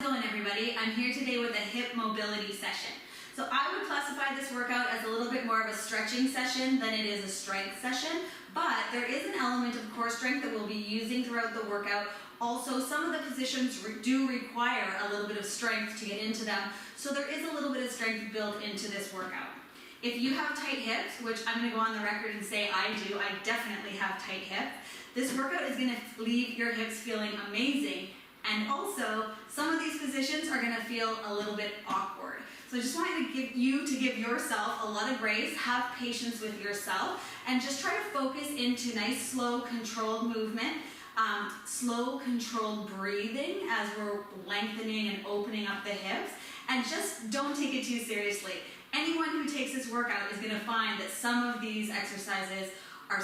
going, everybody? I'm here today with a hip mobility session. So I would classify this workout as a little bit more of a stretching session than it is a strength session, but there is an element of core strength that we'll be using throughout the workout. Also, some of the positions do require a little bit of strength to get into them, so there is a little bit of strength built into this workout. If you have tight hips, which I'm going to go on the record and say I do, I definitely have tight hips, this workout is going to leave your hips feeling amazing. And also, some of these positions are going to feel a little bit awkward. So I just wanted to give yourself a lot of grace, have patience with yourself, and just try to focus into nice, slow, controlled movement, slow, controlled breathing as we're lengthening and opening up the hips, and just don't take it too seriously. Anyone who takes this workout is going to find that some of these exercises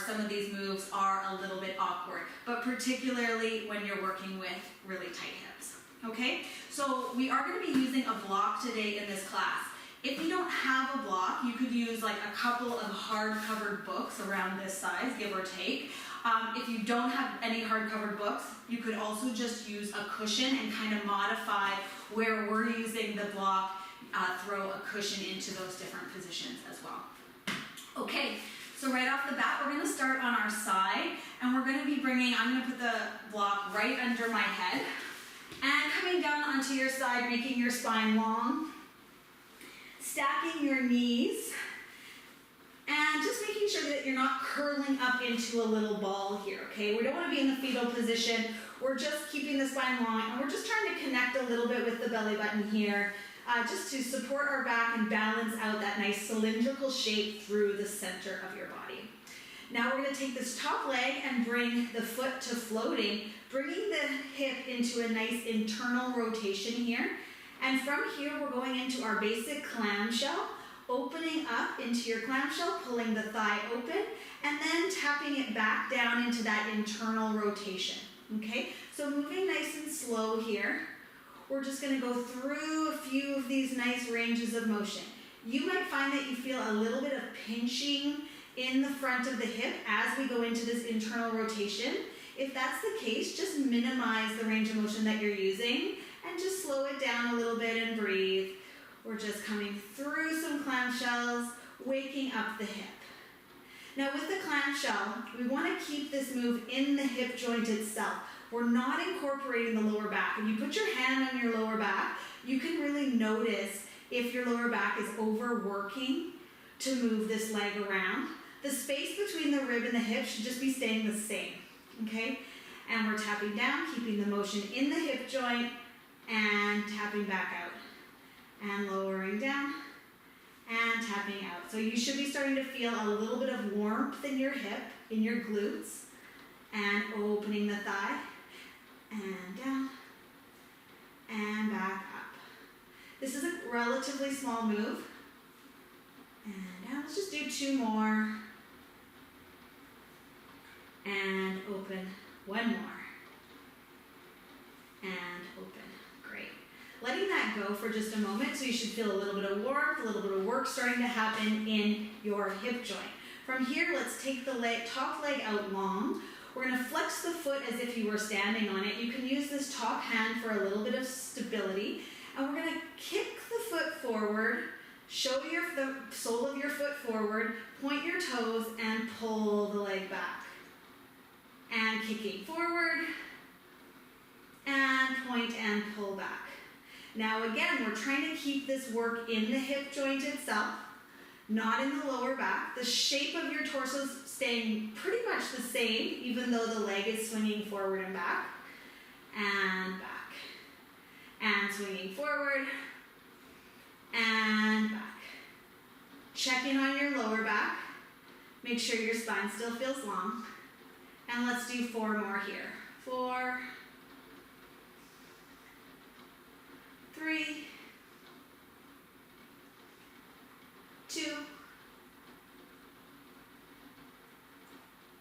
some of these moves are a little bit awkward, but particularly when you're working with really tight hips. Okay, so we are going to be using a block today in this class. If you don't have a block, you could use like a couple of hard-covered books around this size, give or take. If you don't have any hard-covered books, you could also just use a cushion and kind of modify where we're using the block, throw a cushion into those different positions as well. Okay. So right off the bat, we're going to start on our side, and we're going to be I'm going to put the block right under my head, and coming down onto your side, making your spine long, stacking your knees, and just making sure that you're not curling up into a little ball here, okay? We don't want to be in the fetal position. We're just keeping the spine long, and we're just trying to connect a little bit with the belly button here, just to support our back and balance out that nice cylindrical shape through the center of your body. Now we're going to take this top leg and bring the foot to floating, bringing the hip into a nice internal rotation here. And from here, we're going into our basic clamshell, opening up into your clamshell, pulling the thigh open, and then tapping it back down into that internal rotation. Okay, so moving nice and slow here. We're just going to go through a few of these nice ranges of motion. You might find that you feel a little bit of pinching in the front of the hip as we go into this internal rotation. If that's the case, just minimize the range of motion that you're using and just slow it down a little bit and breathe. We're just coming through some clamshells, waking up the hip. Now with the clamshell, we want to keep this move in the hip joint itself. We're not incorporating the lower back. When you put your hand on your lower back, you can really notice if your lower back is overworking to move this leg around. The space between the rib and the hip should just be staying the same, okay? And we're tapping down, keeping the motion in the hip joint, and tapping back out. And lowering down, and tapping out. So you should be starting to feel a little bit of warmth in your hip, in your glutes, and opening the thigh. And down, and back up. This is a relatively small move. And down, let's just do two more. And open, one more. And open, great. Letting that go for just a moment, so you should feel a little bit of warmth, a little bit of work starting to happen in your hip joint. From here, let's take the top leg out long. We're going to flex the foot as if you were standing on it. You can use this top hand for a little bit of stability. And we're going to kick the foot forward, show the sole of your foot forward, point your toes, and pull the leg back. And kicking forward, and point and pull back. Now again, we're trying to keep this work in the hip joint itself, not in the lower back. The shape of your torso is staying pretty much the same, even though the leg is swinging forward and back. And back. And swinging forward. And back. Check in on your lower back. Make sure your spine still feels long. And let's do 4 more here. 4, 3, 2,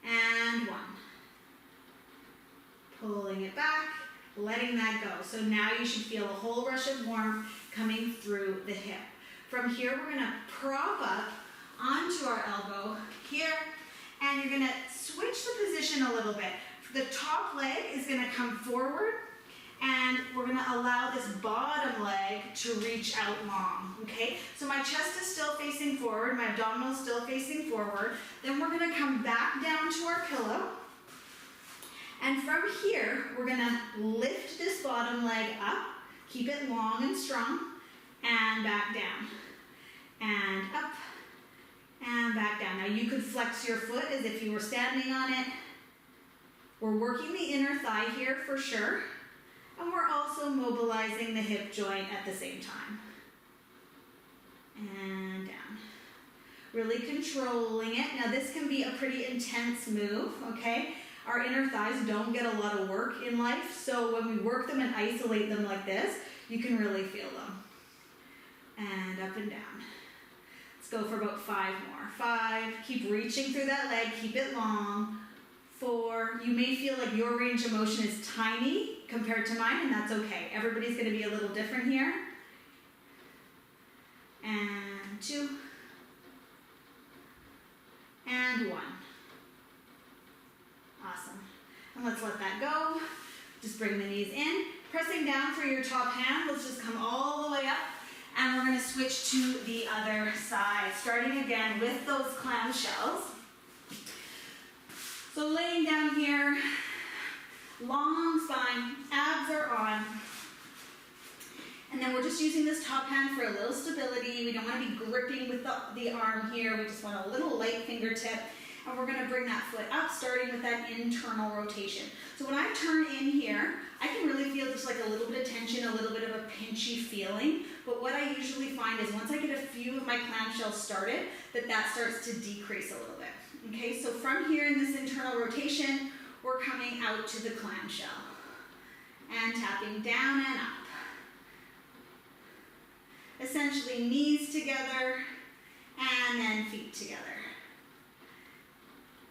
and 1. Pulling it back, letting that go. So now you should feel a whole rush of warmth coming through the hip. From here, we're going to prop up onto our elbow here, and you're going to switch the position a little bit. The top leg is going to come forward, And we're gonna allow this bottom leg to reach out long, okay? So my chest is still facing forward, my abdominal is still facing forward. Then we're gonna come back down to our pillow. And from here, we're gonna lift this bottom leg up, keep it long and strong, and back down. And up, and back down. Now you could flex your foot as if you were standing on it. We're working the inner thigh here for sure. And we're also mobilizing the hip joint at the same time. And down. Really controlling it. Now this can be a pretty intense move, okay? Our inner thighs don't get a lot of work in life, so when we work them and isolate them like this, you can really feel them. And up and down. Let's go for about 5 more. 5, keep reaching through that leg, keep it long. 4, you may feel like your range of motion is tiny compared to mine, and that's okay. Everybody's gonna be a little different here. And 2. And 1. Awesome. And let's let that go. Just bring the knees in. Pressing down for your top hand, let's just come all the way up. And we're gonna switch to the other side, starting again with those clamshells. So laying down here, long spine, abs are on. And then we're just using this top hand for a little stability. We don't want to be gripping with the arm here. We just want a little light fingertip. And we're going to bring that foot up, starting with that internal rotation. So when I turn in here, I can really feel just like a little bit of tension, a little bit of a pinchy feeling. But what I usually find is once I get a few of my clamshells started, that starts to decrease a little bit. Okay, so from here in this internal rotation, we're coming out to the clamshell. And tapping down and up. Essentially knees together and then feet together.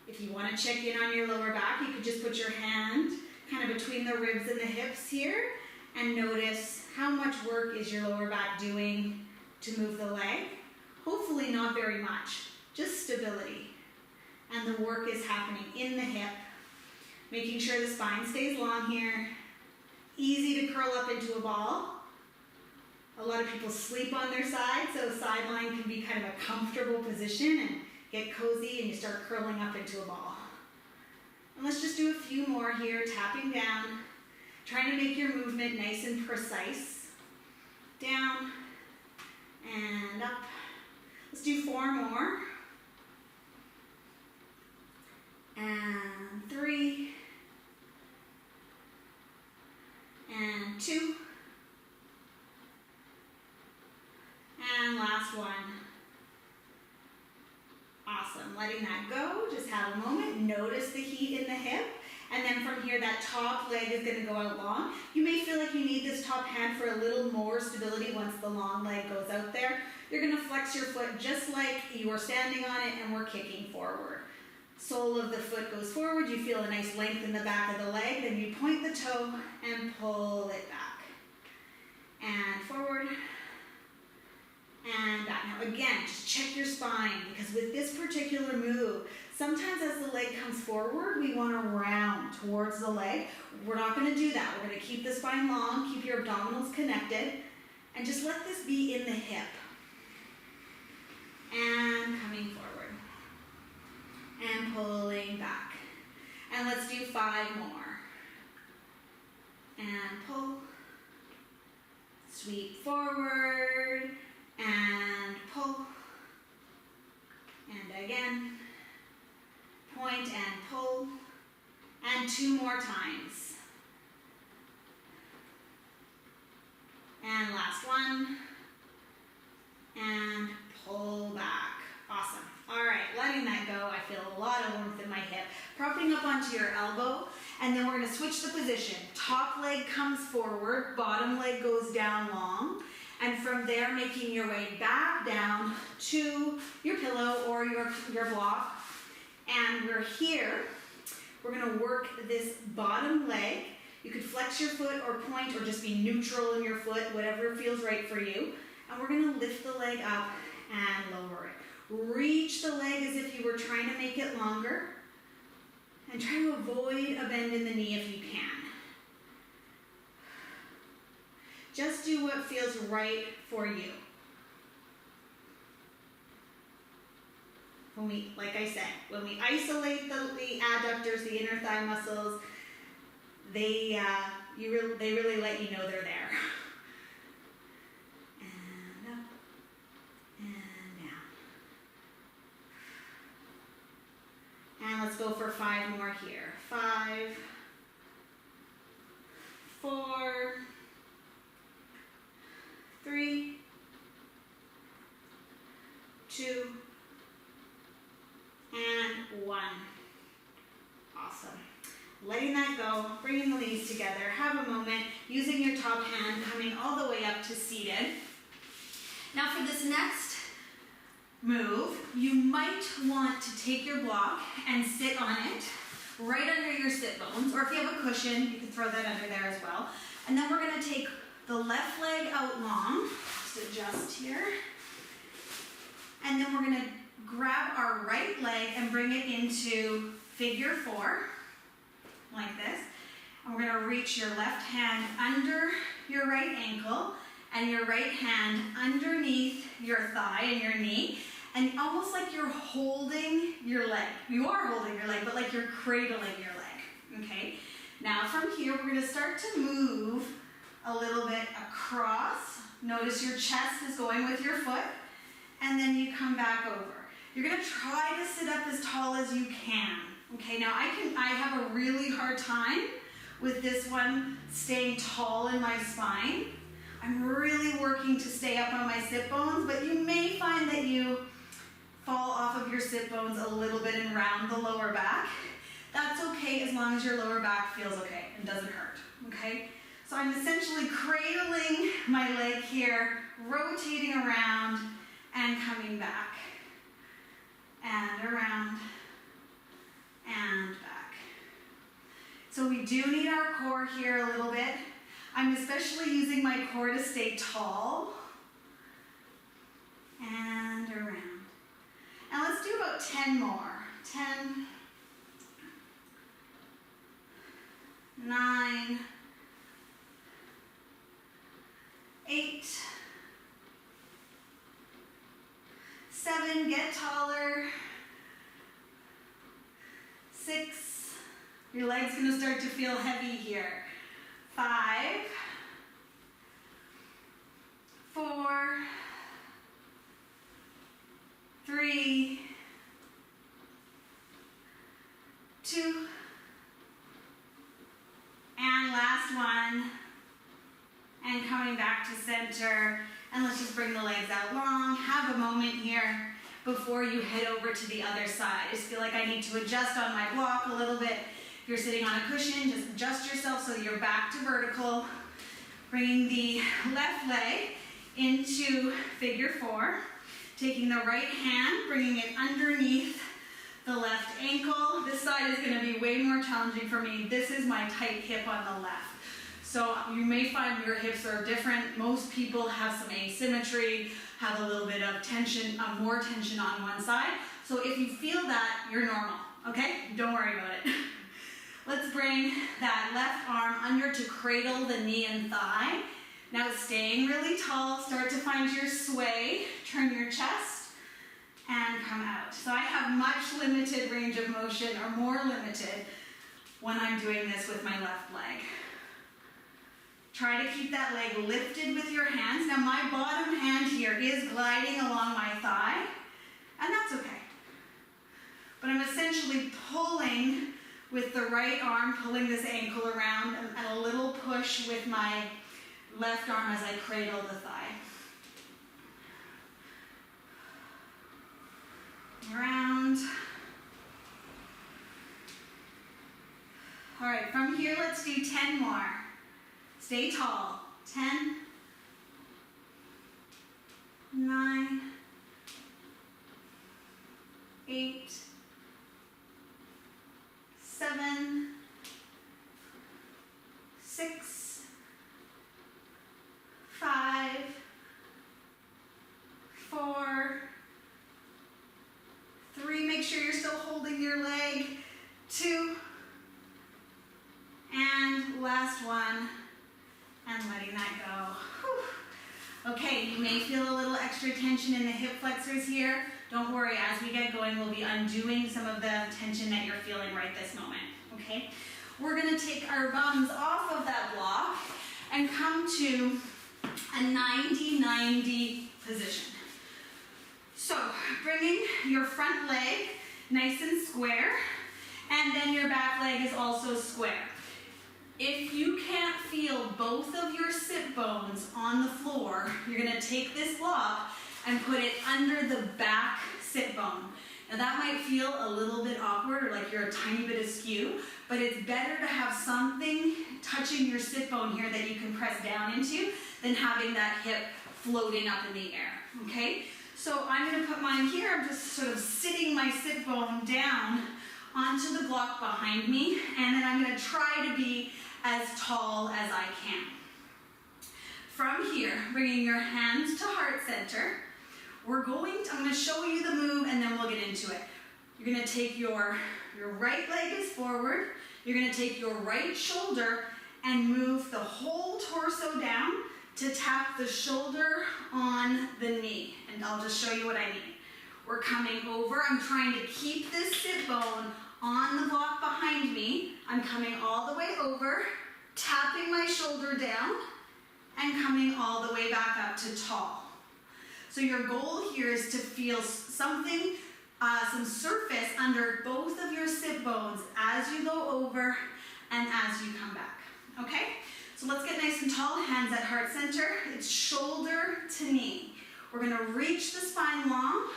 If you want to check in on your lower back, you could just put your hand kind of between the ribs and the hips here and notice how much work is your lower back doing to move the leg. Hopefully not very much, just stability. And the work is happening in the hip, making sure the spine stays long here. Easy to curl up into a ball. A lot of people sleep on their side, so sideline can be kind of a comfortable position and get cozy and you start curling up into a ball. And let's just do a few more here, tapping down, trying to make your movement nice and precise. Down and up. Let's do 4 more. And 3. And 2. And last one. Awesome. Letting that go. Just have a moment. Notice the heat in the hip. And then from here, that top leg is going to go out long. You may feel like you need this top hand for a little more stability once the long leg goes out there. You're going to flex your foot just like you are standing on it and we're kicking forward. Sole of the foot goes forward. You feel a nice length in the back of the leg. Then you point the toe and pull it back. And forward. And back. Now again, just check your spine because with this particular move, sometimes as the leg comes forward, we want to round towards the leg. We're not going to do that. We're going to keep the spine long, keep your abdominals connected, and just let this be in the hip. And coming forward. And pulling back. And let's do 5 more. And pull. Sweep forward. And pull. And again. Point and pull. And 2 more times. And last one. And pull back. Awesome. All right, letting that go. I feel a lot of warmth in my hip. Propping up onto your elbow. And then we're going to switch the position. Top leg comes forward. Bottom leg goes down long. And from there, making your way back down to your pillow or your block. And we're here. We're going to work this bottom leg. You could flex your foot or point or just be neutral in your foot, whatever feels right for you. And we're going to lift the leg up and lower it. Reach the leg as if you were trying to make it longer. And try to avoid a bend in the knee if you can. Just do what feels right for you. Like I said, when we isolate the adductors, the inner thigh muscles, they really let you know they're there. And up, and down. And let's go for 5 more here. 5, 4, 3, 2, and 1. Awesome. Letting that go, bringing the knees together. Have a moment, using your top hand, coming all the way up to seated. Now for this next move, you might want to take your block and sit on it right under your sit bones, or if you have a cushion, you can throw that under there as well. And then we're going to take the left leg out long, just adjust here. And then we're going to grab our right leg and bring it into figure 4, like this. And we're going to reach your left hand under your right ankle and your right hand underneath your thigh and your knee, and almost like you're holding your leg. You are holding your leg, but like you're cradling your leg, okay? Now from here, we're going to start to move a little bit across. Notice your chest is going with your foot, and then you come back over. You're going to try to sit up as tall as you can. Okay, now I have a really hard time with this one staying tall in my spine. I'm really working to stay up on my sit bones, but you may find that you fall off of your sit bones a little bit and round the lower back. That's okay as long as your lower back feels okay and doesn't hurt, okay? So I'm essentially cradling my leg here, rotating around and coming back. And around and back. So we do need our core here a little bit. I'm especially using my core to stay tall. And around. And let's do about 10 more. 10, 9, 8, 7, get taller. 6, your leg's going to start to feel heavy here. 5, 4, 3, 2, and last one. And coming back to center. And let's just bring the legs out long. Have a moment here before you head over to the other side. I just feel like I need to adjust on my block a little bit. If you're sitting on a cushion, just adjust yourself so you're back to vertical. Bringing the left leg into figure 4. Taking the right hand, bringing it underneath the left ankle. This side is going to be way more challenging for me. This is my tight hip on the left. So you may find your hips are different. Most people have some asymmetry, have a little bit of tension, more tension on one side. So if you feel that, you're normal, okay? Don't worry about it. Let's bring that left arm under to cradle the knee and thigh. Now staying really tall, start to find your sway, turn your chest, and come out. So I have much limited range of motion, or more limited, when I'm doing this with my left leg. Try to keep that leg lifted with your hands. Now my bottom hand here is gliding along my thigh, and that's okay. But I'm essentially pulling with the right arm, pulling this ankle around, and a little push with my left arm as I cradle the thigh. Around. All right, from here, let's do 10 more. Stay tall. 10, 9, 8, 7, 6, 5, 4, 3, make sure you're still holding your leg. 2, and last one, and letting that go. Okay, you may feel a little extra tension in the hip flexors here. Don't worry, as we get going, we'll be undoing some of the tension that you're feeling right this moment, okay? We're gonna take our bums off of that block and come to a 90-90 position. So, bringing your front leg nice and square, and then your back leg is also square. If you can't feel both of your sit bones on the floor, you're gonna take this block and put it under the back sit bone. Now that might feel a little bit awkward or like you're a tiny bit askew, but it's better to have something touching your sit bone here that you can press down into than having that hip floating up in the air, okay? So I'm gonna put mine here, I'm just sort of sitting my sit bone down onto the block behind me, and then I'm gonna try to be as tall as I can. From here, bringing your hands to heart center, I'm gonna show you the move and then we'll get into it. You're gonna take your right leg is forward, you're gonna take your right shoulder and move the whole torso down to tap the shoulder on the knee. And I'll just show you what I mean. We're coming over, I'm trying to keep this sit bone on the block behind me. I'm coming all the way over, tapping my shoulder down, and coming all the way back up to tall. So your goal here is to feel something, some surface under both of your sit bones as you go over and as you come back, okay? So let's get nice and tall, hands at heart center. It's shoulder to knee. We're gonna reach the spine long,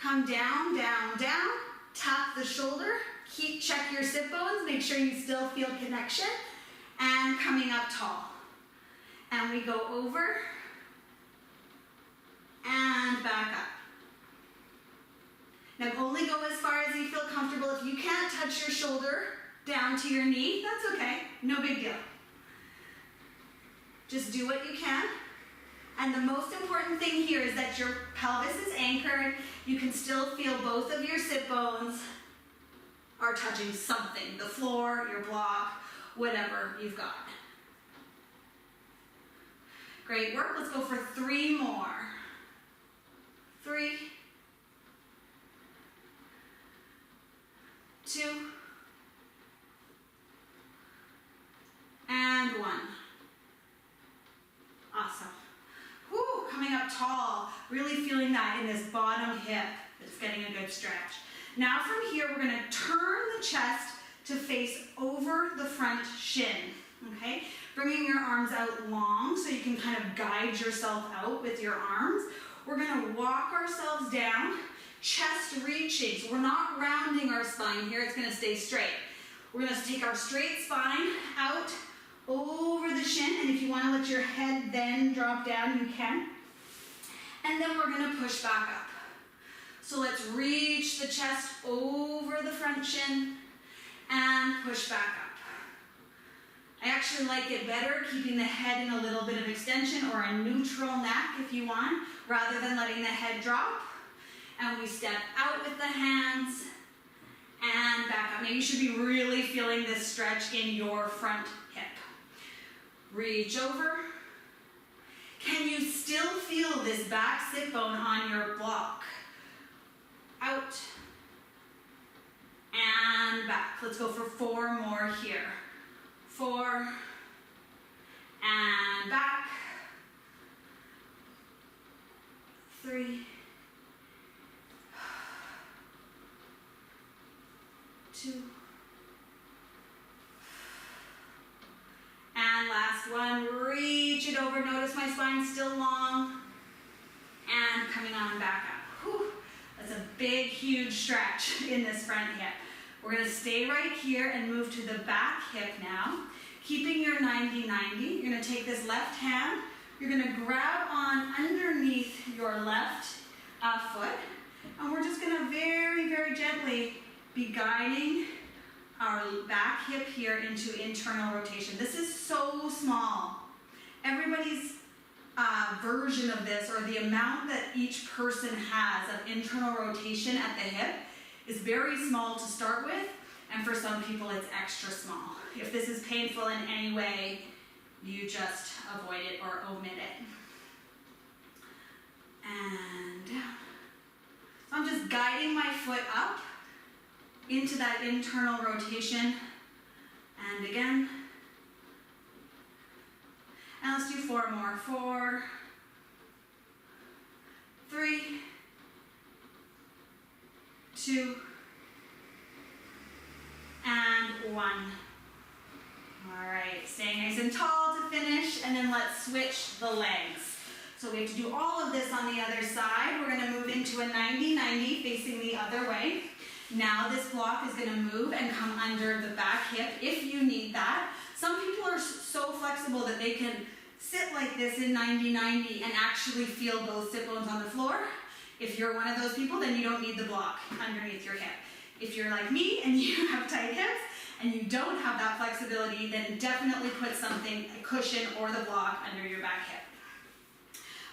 come down, down, down, tap the shoulder, check your sit bones, make sure you still feel connection, and coming up tall. And we go over, and back up. Now only go as far as you feel comfortable. If you can't touch your shoulder down to your knee, that's okay, no big deal. Just do what you can. And the most important thing here is that your pelvis is anchored. You can still feel both of your sit bones are touching something, the floor, your block, whatever you've got. Great work, let's go for 3 more. 3, 2, and 1. Awesome. Woo, coming up tall, really feeling that in this bottom hip. It's getting a good stretch. Now from here, we're gonna turn the chest to face over the front shin, okay? Bringing your arms out long so you can kind of guide yourself out with your arms. We're gonna walk ourselves down, chest reaching. So we're not rounding our spine here, it's gonna stay straight. We're gonna take our straight spine out over the shin, and if you wanna let your head then drop down, you can. And then we're gonna push back up. So let's reach the chest over the front shin and push back up. I actually like it better keeping the head in a little bit of extension or a neutral neck if you want, rather than letting the head drop. And we step out with the hands and back up. Now you should be really feeling this stretch in your front hip. Reach over. Can you still feel this back sit bone on your block? Out and back. Let's go for 4 more here. 4 and back. 3, 2, and last one. Reach it over. Notice my spine's still long. And coming on back up. Whew. That's a big, huge stretch in this front hip. We're gonna stay right here and move to the back hip now. Keeping your 90-90, you're gonna take this left hand, you're gonna grab on underneath your left foot, and we're just gonna very, very gently be guiding our back hip here into internal rotation. This is so small. Everybody's version of this, or the amount that each person has of internal rotation at the hip, is very small to start with, and for some people it's extra small. If this is painful in any way, you just avoid it or omit it. and down. So I'm just guiding my foot up into that internal rotation, and again. And let's do 4 more. 4, 3, 2, and 1. All right, staying nice and tall to finish, and then let's switch the legs. So we have to do all of this on the other side. We're gonna move into a 90-90 facing the other way. Now this block is gonna move and come under the back hip if you need that. Some people are so flexible that they can sit like this in 90-90 and actually feel both sit bones on the floor. If you're one of those people, then you don't need the block underneath your hip. If you're like me and you have tight hips and you don't have that flexibility, then definitely put something, a cushion or the block under your back hip.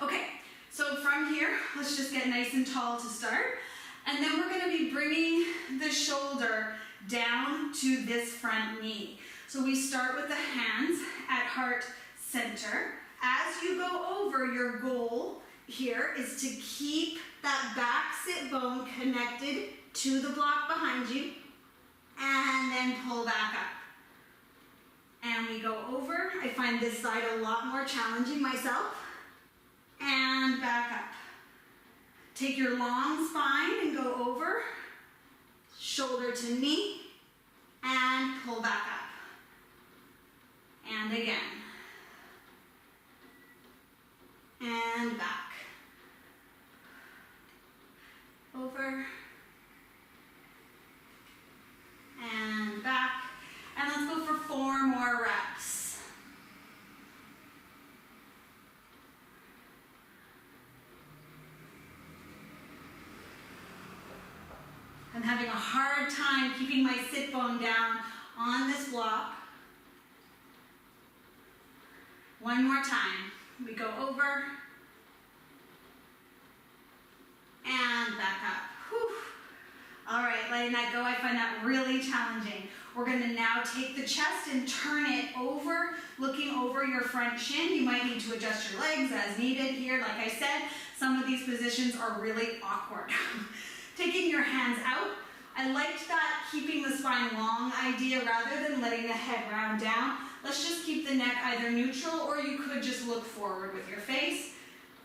Okay, so from here, let's just get nice and tall to start. And then we're gonna be bringing the shoulder down to this front knee. So we start with the hands at heart center. As you go over, your goal here is to keep that back sit bone connected to the block behind you, and then pull back up. And we go over. I find this side a lot more challenging myself. And back up. Take your long spine and go over, shoulder to knee, and pull back up. And again. And back. Over. And back. And let's go for 4 more reps. I'm having a hard time keeping my sit bone down on this block. 1 more time. We go over and back up. Whew. All right, letting that go, I find that really challenging. We're gonna now take the chest and turn it over, looking over your front shin. You might need to adjust your legs as needed here. Like I said, some of these positions are really awkward. Taking your hands out. I liked that keeping the spine long idea rather than letting the head round down. Let's just keep the neck either neutral, or you could just look forward with your face.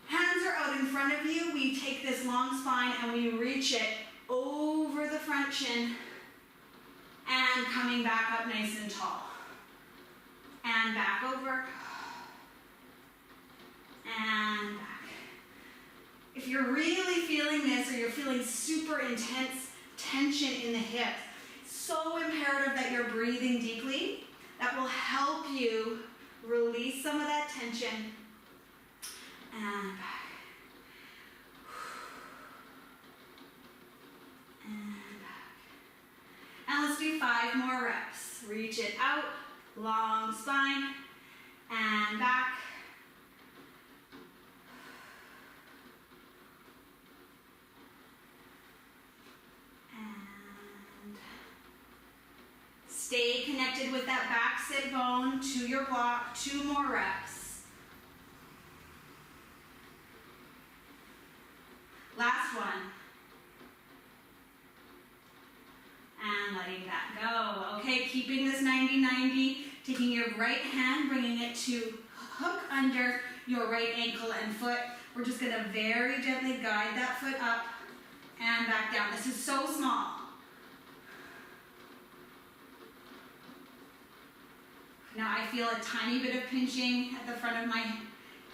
Hands are out in front of you. We take this long spine and we reach it over the front shin and coming back up nice and tall. And back over. And back. If you're really feeling this, or you're feeling super intense tension in the hips, it's so imperative that you're breathing deeply. That will help you release some of that tension. And back. And back. And let's do 5 more reps. Reach it out, long spine, and back. Stay connected with that back sit bone to your block. 2 more reps. Last one. And letting that go. Okay, keeping this 90-90, taking your right hand, bringing it to hook under your right ankle and foot. We're just gonna very gently guide that foot up and back down. This is so small. Now I feel a tiny bit of pinching at the front of my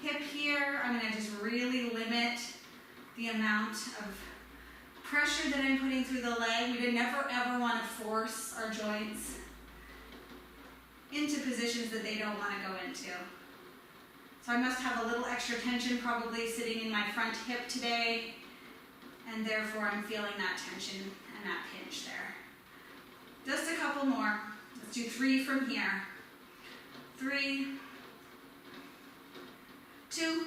hip here. I'm gonna just really limit the amount of pressure that I'm putting through the leg. We would never ever wanna force our joints into positions that they don't wanna go into. So I must have a little extra tension probably sitting in my front hip today, and therefore I'm feeling that tension and that pinch there. Just a couple more. Let's do 3 from here. 3, 2,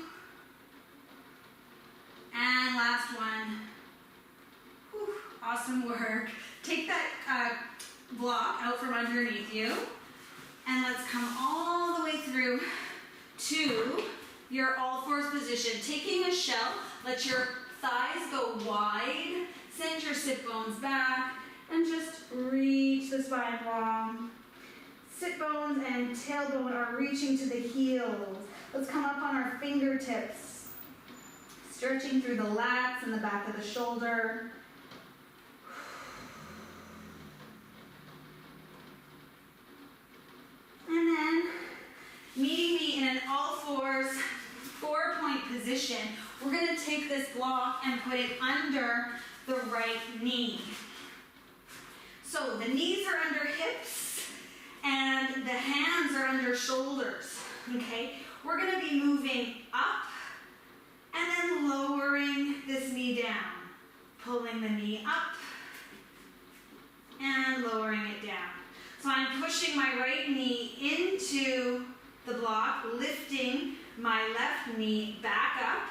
and last one. Whew, awesome work. Take that block out from underneath you, and let's come all the way through to your all fours position. Taking a shell, let your thighs go wide, send your sit bones back, and just reach the spine long. Sit bones and tailbone are reaching to the heels. Let's come up on our fingertips, stretching through the lats and the back of the shoulder. And then, meeting me in an all fours, 4-point position, we're going to take this block and put it under the right knee. So the knees are under hips and the hands are under shoulders, okay? We're going to be moving up and then lowering this knee down, pulling the knee up and lowering it down. So I'm pushing my right knee into the block, lifting my left knee back up,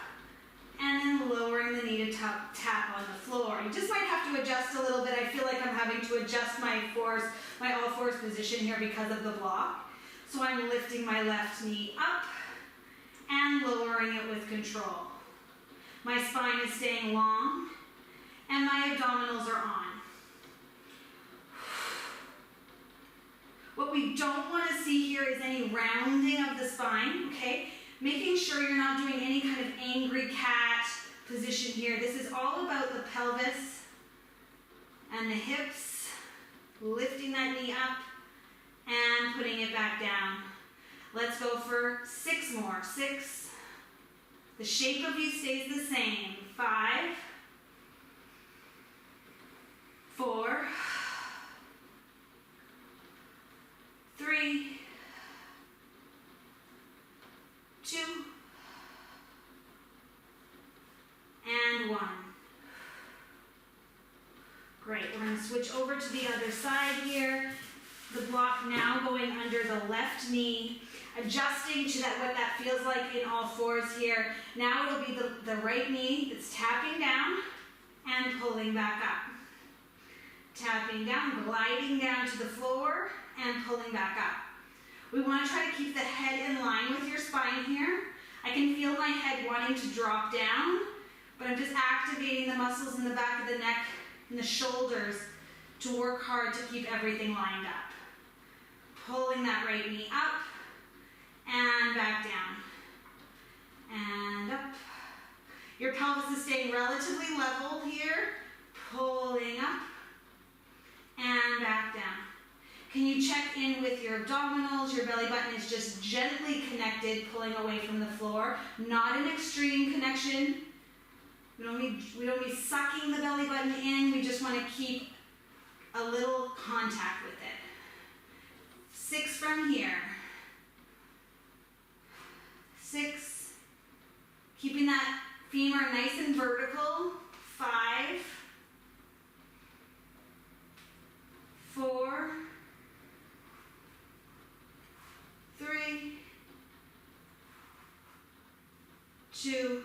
and then lowering the knee to tap on the floor. You just might have to adjust a little bit. I feel like I'm having to adjust my all fours position here because of the block. So I'm lifting my left knee up and lowering it with control. My spine is staying long, and my abdominals are on. What we don't want to see here is any rounding of the spine, okay? Making sure you're not doing any kind of angry cat position here. This is all about the pelvis and the hips, lifting that knee up and putting it back down. Let's go for 6 more. 6. The shape of you stays the same. 5, 4, 3, 2, and 1. Great, we're going to switch over to the other side here. The block now going under the left knee, adjusting to what that feels like in all fours here. Now it'll be the right knee that's tapping down and pulling back up. Tapping down, gliding down to the floor and pulling back up. We want to try to keep the head in line with your spine here. I can feel my head wanting to drop down, but I'm just activating the muscles in the back of the neck and the shoulders to work hard to keep everything lined up. Pulling that right knee up and back down and up. Your pelvis is staying relatively level here. Pulling up and back down. Can you check in with your abdominals? Your belly button is just gently connected, pulling away from the floor. Not an extreme connection. We don't be sucking the belly button in. We just want to keep a little contact with it. 6 from here. 6. Keeping that femur nice and vertical. 5, 4, 3, 2,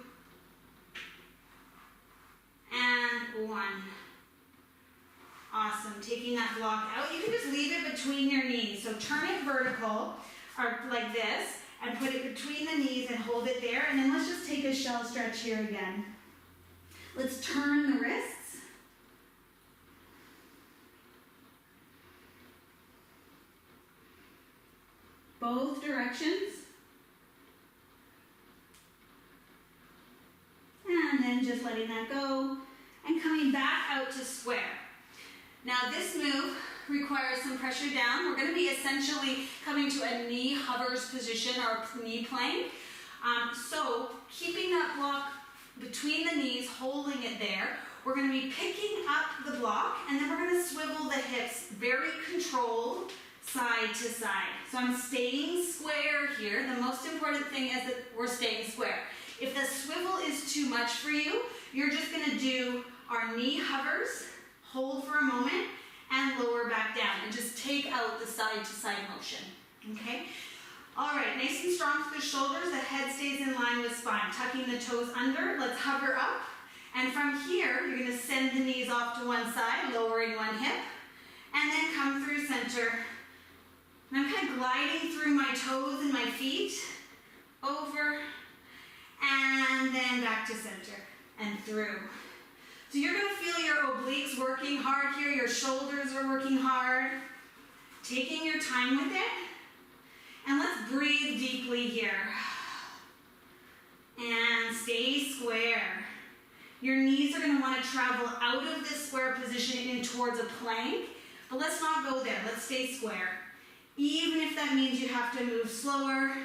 and 1. Awesome. Taking that block out. You can just leave it between your knees. So turn it vertical, or like this, and put it between the knees and hold it there. And then let's just take a shell stretch here again. Let's turn the wrists. Both directions. And then just letting that go and coming back out to square. Now this move requires some pressure down. We're going to be essentially coming to a knee hovers position or knee plank. So keeping that block between the knees, holding it there, we're going to be picking up the block and then we're going to swivel the hips very controlled side to side. So I'm staying square here. The most important thing is that we're staying square. If the swivel is too much for you, you're just going to do our knee hovers, hold for a moment, and lower back down. And just take out the side to side motion. Okay? All right, nice and strong through the shoulders. The head stays in line with spine. Tucking the toes under. Let's hover up. And from here, you're going to send the knees off to one side, lowering one hip, and then come through center. And I'm kind of gliding through my toes and my feet, over and then back to center and through. So you're gonna feel your obliques working hard here, your shoulders are working hard, taking your time with it. And let's breathe deeply here. And stay square. Your knees are gonna wanna travel out of this square position in towards a plank, but let's not go there, let's stay square. Even if that means you have to move slower,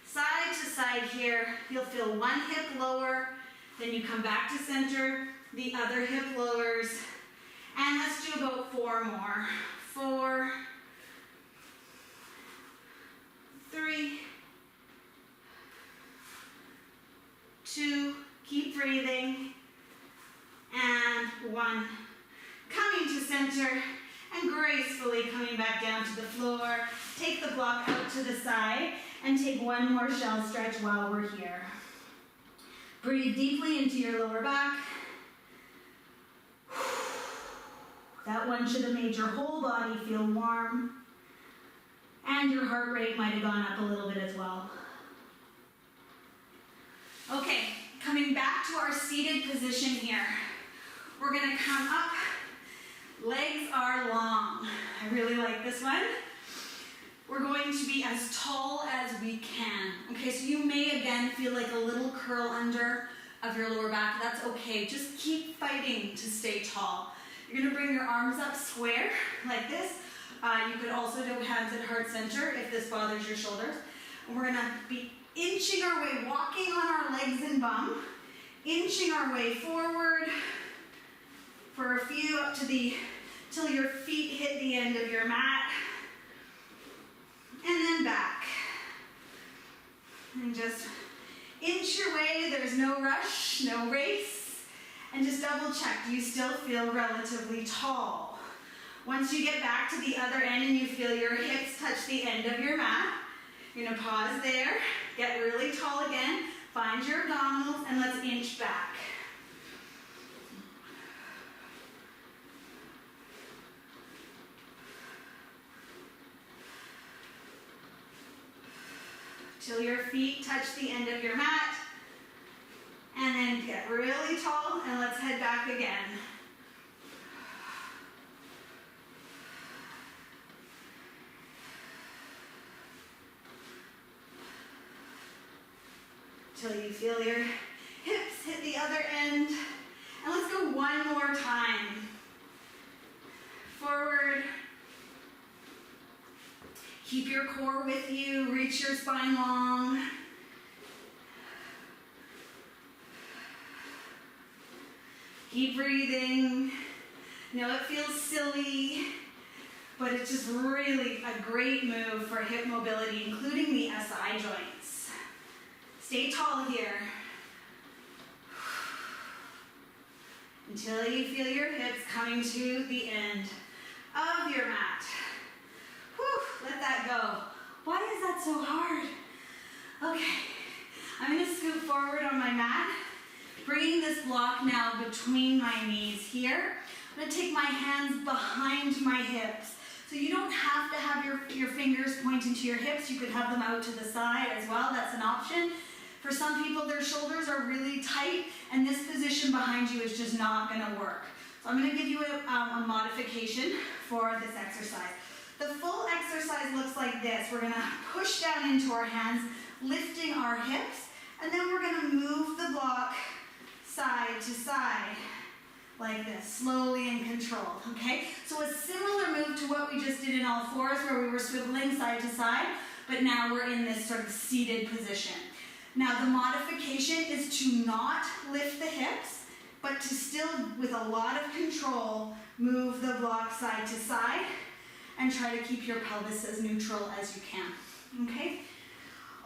side to side here, you'll feel one hip lower, then you come back to center, the other hip lowers, and let's do about 4 more. 4, 3, 2, keep breathing, and 1. Coming to center and gracefully coming back down to the floor. Take the block out to the side and take one more shell stretch while we're here. Breathe deeply into your lower back. That one should have made your whole body feel warm. And your heart rate might have gone up a little bit as well. Okay, coming back to our seated position here. We're gonna come up, legs are long. I really like this one. We're going to be as tall as we can. Okay, so you may again feel like a little curl under of your lower back. That's okay, just keep fighting to stay tall. You're gonna bring your arms up square like this. You could also do hands at heart center if this bothers your shoulders. And we're gonna be inching our way, walking on our legs and bum, inching our way forward for a few up to till your feet hit the end of your mat, and then back. And just inch your way, there's no rush, no race. And just double check, do you still feel relatively tall? Once you get back to the other end and you feel your hips touch the end of your mat, you're gonna pause there, get really tall again, find your abdominals, and let's inch back. Till your feet touch the end of your mat, and then get really tall, and let's head back again. Till you feel your hips hit the other end, and let's go one more time. Forward. Keep your core with you, reach your spine long. Keep breathing. I know it feels silly, but it's just really a great move for hip mobility, including the SI joints. Stay tall here. Until you feel your hips coming to the end of your mat. Whew, let that go. Why is that so hard? Okay, I'm gonna scoot forward on my mat, bringing this block now between my knees here. I'm gonna take my hands behind my hips. So you don't have to have your fingers pointing to your hips. You could have them out to the side as well, that's an option. For some people, their shoulders are really tight, and this position behind you is just not gonna work. So I'm gonna give you a modification for this exercise. The full exercise looks like this. We're gonna push down into our hands, lifting our hips, and then we're gonna move the block side to side, like this, slowly and controlled, okay? So a similar move to what we just did in all fours, where we were swiveling side to side, but now we're in this sort of seated position. Now the modification is to not lift the hips, but to still, with a lot of control, move the block side to side, and try to keep your pelvis as neutral as you can, okay?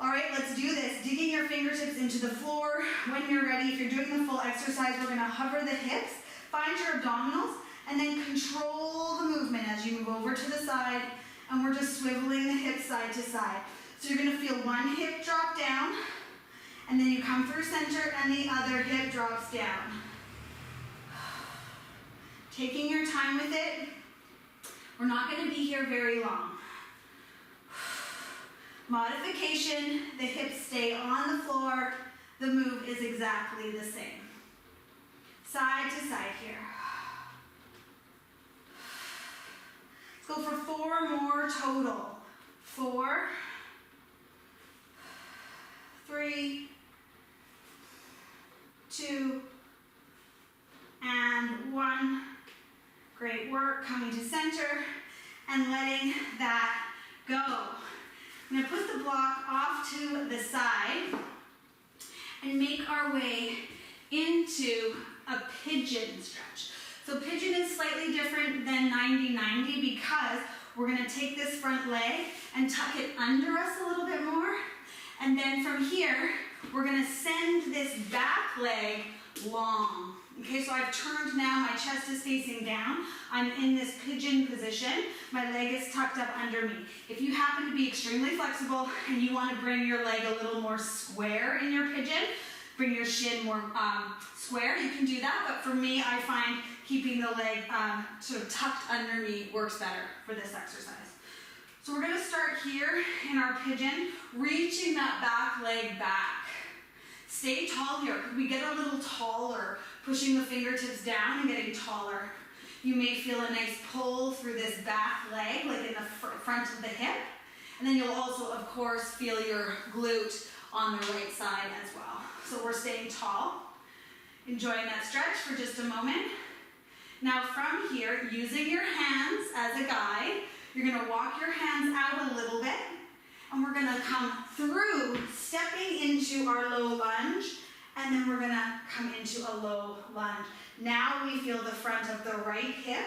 All right, let's do this. Digging your fingertips into the floor. When you're ready, if you're doing the full exercise, we're gonna hover the hips, find your abdominals, and then control the movement as you move over to the side, and we're just swiveling the hips side to side. So you're gonna feel one hip drop down, and then you come through center, and the other hip drops down. Taking your time with it. We're not gonna be here very long. Modification, the hips stay on the floor, the move is exactly the same. Side to side here. Let's go for 4 more total. 4, 3, 2, and 1. Great work, coming to center and letting that go. I'm going to put the block off to the side and make our way into a pigeon stretch. So pigeon is slightly different than 90-90 because we're going to take this front leg and tuck it under us a little bit more. And then from here, we're going to send this back leg long. Okay, so I've turned now, my chest is facing down. I'm in this pigeon position. My leg is tucked up under me. If you happen to be extremely flexible and you want to bring your leg a little more square in your pigeon, bring your shin more square, you can do that. But for me, I find keeping the leg sort of tucked under me works better for this exercise. So we're going to start here in our pigeon, reaching that back leg back. Stay tall here. Could we get a little taller, pushing the fingertips down and getting taller? You may feel a nice pull through this back leg, like in the front of the hip. And then you'll also, of course, feel your glute on the right side as well. So we're staying tall. Enjoying that stretch for just a moment. Now from here, using your hands as a guide, you're going to walk your hands out a little bit. And we're going to come through, stepping into our low lunge, and then we're going to come into a low lunge. Now we feel the front of the right hip.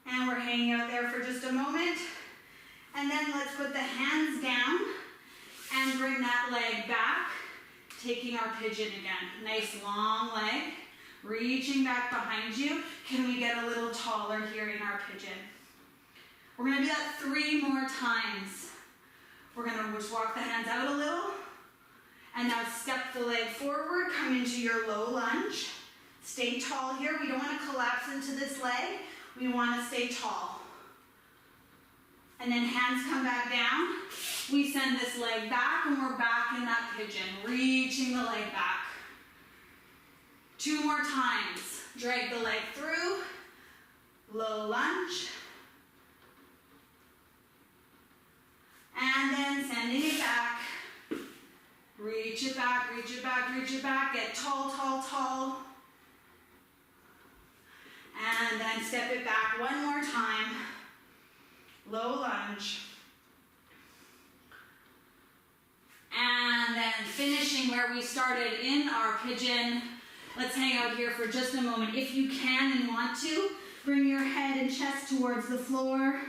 And we're hanging out there for just a moment. And then let's put the hands down and bring that leg back, taking our pigeon again. Nice long leg, reaching back behind you. Can we get a little taller here in our pigeon? We're going to do that 3 more times. We're going to just walk the hands out a little. And now step the leg forward, come into your low lunge. Stay tall here. We don't want to collapse into this leg. We want to stay tall. And then hands come back down. We send this leg back and we're back in that pigeon, reaching the leg back. 2 more times. Drag the leg through. Low lunge. And then sending it back. Reach it back, reach it back, reach it back. Get tall, tall, tall. And then step it back 1 more time. Low lunge. And then finishing where we started in our pigeon. Let's hang out here for just a moment. If you can and want to, bring your head and chest towards the floor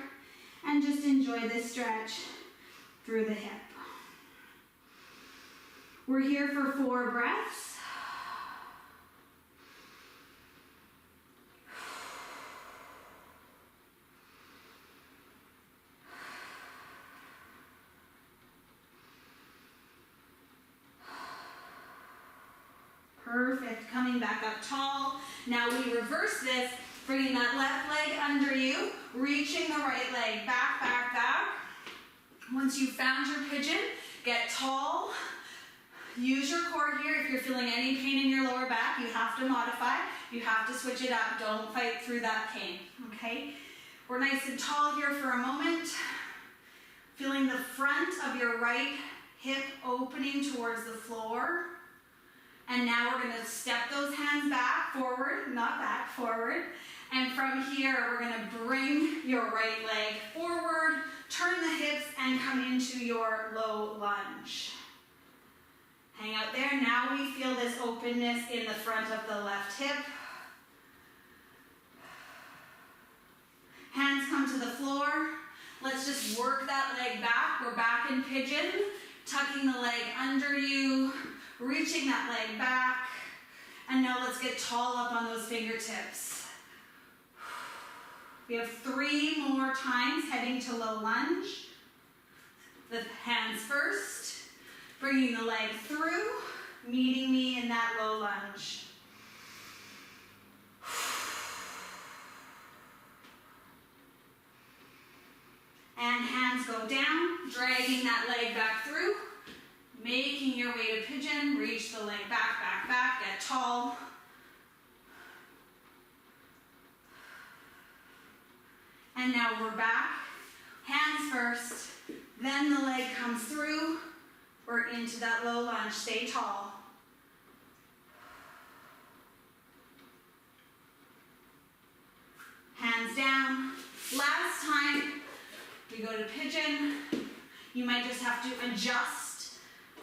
and just enjoy this stretch through the hip. We're here for 4 breaths. Perfect. Coming back up tall. Now we reverse this, bringing that left leg under you, reaching the right leg back, back, back. Once you've found your pigeon, get tall. Use your core here. If you're feeling any pain in your lower back, you have to modify. You have to switch it up. Don't fight through that pain, okay? We're nice and tall here for a moment. Feeling the front of your right hip opening towards the floor. And now we're going to step those hands back, forward, not back, forward. And from here, we're going to bring your right leg forward, turn the hips, and come into your low lunge. Hang out there. Now we feel this openness in the front of the left hip. Hands come to the floor. Let's just work that leg back. We're back in pigeon, tucking the leg under you, reaching that leg back. And now let's get tall up on those fingertips. We have 3 more times heading to low lunge. The hands first. Bringing the leg through, meeting me in that low lunge. And hands go down, dragging that leg back through. Making your way to pigeon, reach the leg back, back, back, get tall. And now we're back, hands first, then the leg comes through, we're into that low lunge, stay tall. Hands down. Last time we go to pigeon, you might just have to adjust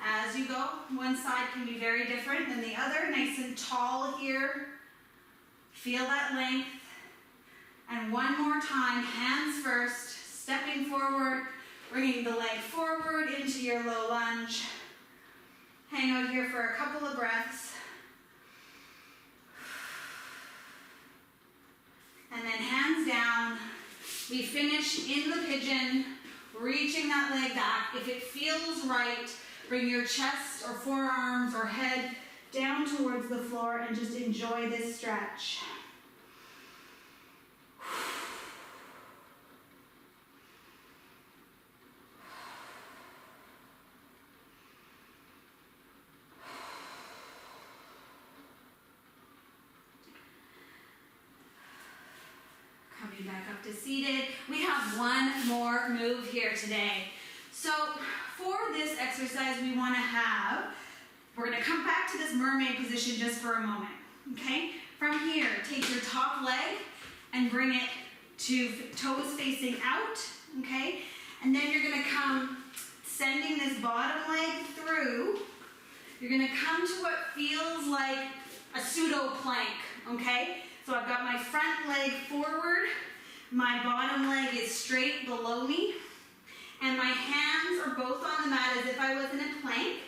as you go. One side can be very different than the other. Nice and tall here. Feel that length. And one more time, hands first, stepping forward, bringing the leg forward into your low lunge. Hang out here for a couple of breaths. And then hands down. We finish in the pigeon, reaching that leg back. If it feels right, bring your chest or forearms or head down towards the floor and just enjoy this stretch. Coming back up to seated. We have one more move here today. So for this exercise we're going to come back to this mermaid position just for a moment, okay? From here, take your top leg and bring it to toes facing out, okay? And then you're going to come sending this bottom leg through. You're going to come to what feels like a pseudo plank, okay? So I've got my front leg forward, my bottom leg is straight below me, and my hands are both on the mat as if I was in a plank.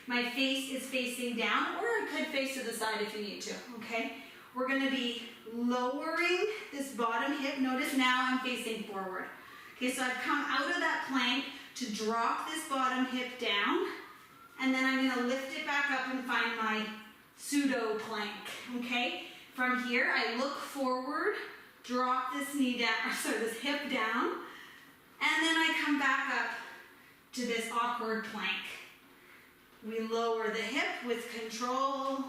My face is facing down, or I could face to the side if you need to, okay? We're gonna be lowering this bottom hip. Notice now I'm facing forward. Okay, so I've come out of that plank to drop this bottom hip down, and then I'm gonna lift it back up and find my pseudo plank, okay? From here, I look forward, drop this this hip down, and then I come back up to this awkward plank. We lower the hip with control,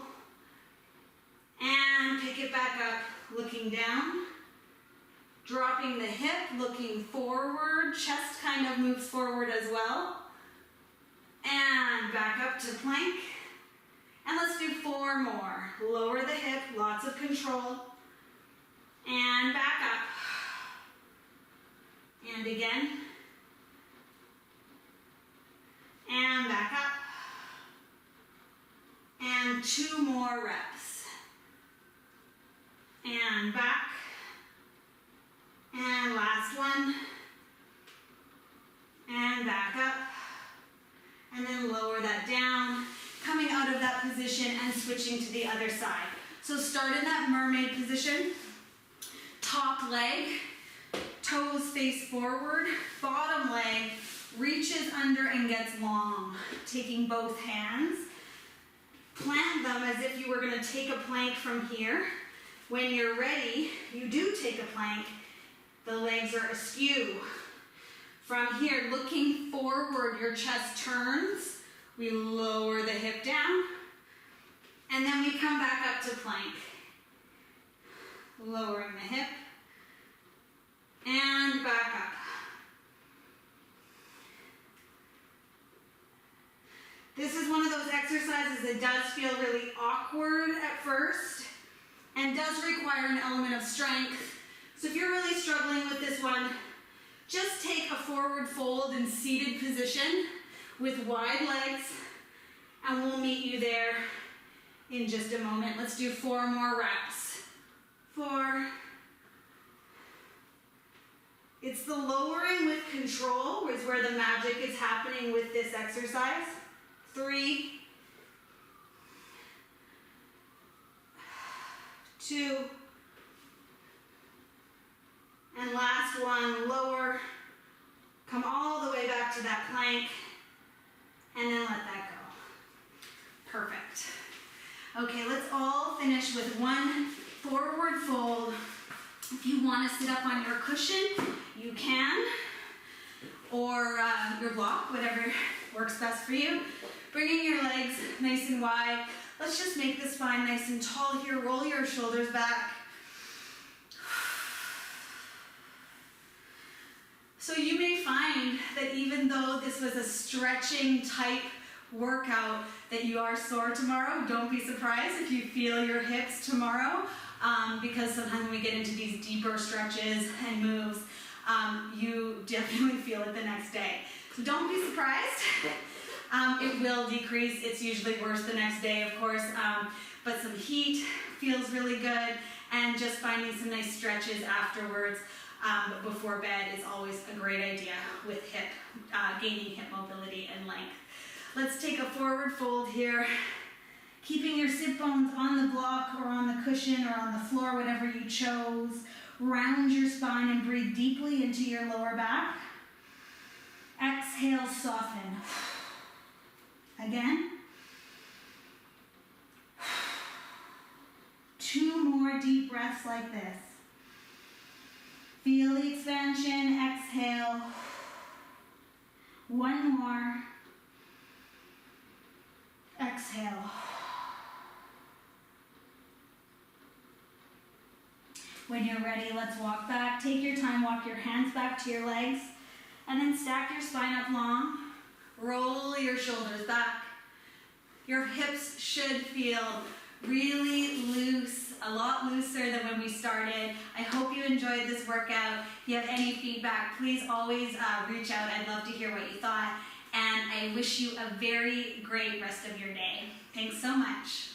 and pick it back up, looking down, dropping the hip, looking forward, chest kind of moves forward as well, and back up to plank. And let's do 4 more. Lower the hip, lots of control. And back up. And again. And back up. And 2 more reps. And back. And last one. And back up. And then lower that down. Coming out of that position and switching to the other side. So start in that mermaid position. Top leg, toes face forward, bottom leg reaches under and gets long. Taking both hands, plant them as if you were going to take a plank from here. When you're ready, you do take a plank. The legs are askew. From here, looking forward, your chest turns. We lower the hip down, and then we come back up to plank. Lowering the hip, and back up. This is one of those exercises that does feel really awkward at first, and does require an element of strength. So if you're really struggling with this one, just take a forward fold in seated position with wide legs, and we'll meet you there in just a moment. Let's do 4 more reps. 4. It's the lowering with control is where the magic is happening with this exercise. 3. 2. And last one, lower. Come all the way back to that plank. And then let that go. Perfect. Okay, let's all finish with 1 forward fold. If you want to sit up on your cushion, you can, or your block, whatever works best for you. Bringing your legs nice and wide. Let's just make the spine nice and tall here. Roll your shoulders back. So you may find that even though this was a stretching type workout, that you are sore tomorrow. Don't be surprised if you feel your hips tomorrow, because sometimes when we get into these deeper stretches and moves, you definitely feel it the next day. So don't be surprised. It will decrease. It's usually worse the next day, of course, but some heat feels really good, and just finding some nice stretches afterwards before bed is always a great idea with gaining hip mobility and length. Let's take a forward fold here, keeping your sit bones on the block or on the cushion or on the floor, whatever you chose. Round your spine and breathe deeply into your lower back. Exhale, soften. Again. 2 more deep breaths like this. Feel the expansion, exhale. 1 more. Exhale. When you're ready, let's walk back. Take your time, walk your hands back to your legs, and then stack your spine up long. Roll your shoulders back. Your hips should feel really loose, a lot looser than when we started. I hope you enjoyed this workout. If you have any feedback, please always reach out. I'd love to hear what you thought. And I wish you a very great rest of your day. Thanks so much.